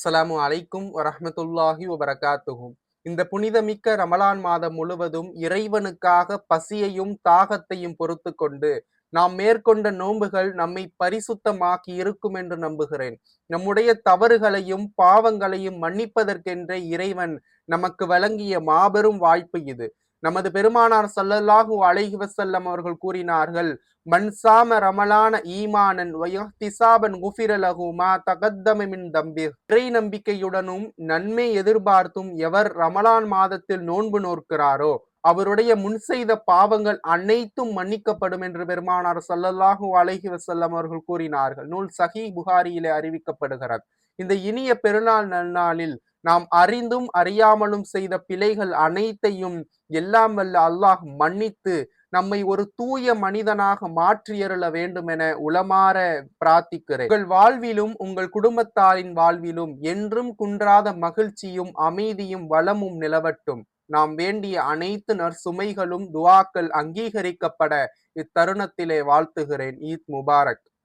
அஸ்ஸலாமு அலைக்கும் வரஹ்மத்துல்லாஹி வபரகாத்துஹு. இந்த புனிதமிக்க ரமலான் மாதம் முழுவதும் இறைவனுக்காக பசியையும் தாகத்தையும் பொறுத்து கொண்டு நாம் மேற்கொண்ட நோன்புகள் நம்மை பரிசுத்தமாக்கி இருக்கும் என்று நம்புகிறேன். நம்முடைய தவறுகளையும் பாவங்களையும் மன்னிப்பதற்கென்ற இறைவன் நமக்கு வழங்கிய மாபெரும் வாய்ப்பு இது. நமது பெருமானார் ஸல்லல்லாஹு அலைஹி வஸல்லம் அவர்கள் கூறினார்கள், மன்சாம ரமலான ஈமானன் வயஹ்திசாபன் குஃபிர லஹு மா தகத்தம மின் தம்பிஹ். இறை நம்பிக்கையுடனும் நன்மை எதிர்பார்த்தும் எவர் ரமலான் மாதத்தில் நோன்பு நோக்கிறாரோ அவருடைய முன் செய்த பாவங்கள் அனைத்தும் மன்னிக்கப்படும் என்று பெருமானார் ஸல்லல்லாஹு அலைஹி வஸல்லம் அவர்கள் கூறினார்கள். நூல் சஹீஹ் புகாரியிலே அறிவிக்கப்படுகிறது. இந்த இனிய பெருநாள் நன்னாளில் நாம் அறிந்தும் அறியாமலும் செய்த பிழைகள் அனைத்தையும் எல்லாம் வல்ல அல்லாஹ் மன்னித்து நம்மை ஒரு தூய மனிதனாக மாற்றியருள வேண்டும் என உளமாற பிரார்த்திக்கிறேன். உங்கள் வாழ்விலும் உங்கள் குடும்பத்தாரின் வாழ்விலும் என்றும் குன்றாத மகிழ்ச்சியும் அமைதியும் வளமும் நிலவட்டும். நாம் வேண்டிய அனைத்து நற்சுமைகளும் துஆக்கள் அங்கீகரிக்கப்பட இத்தருணத்திலே வாழ்த்துகிறேன். ஈத் முபாரக்.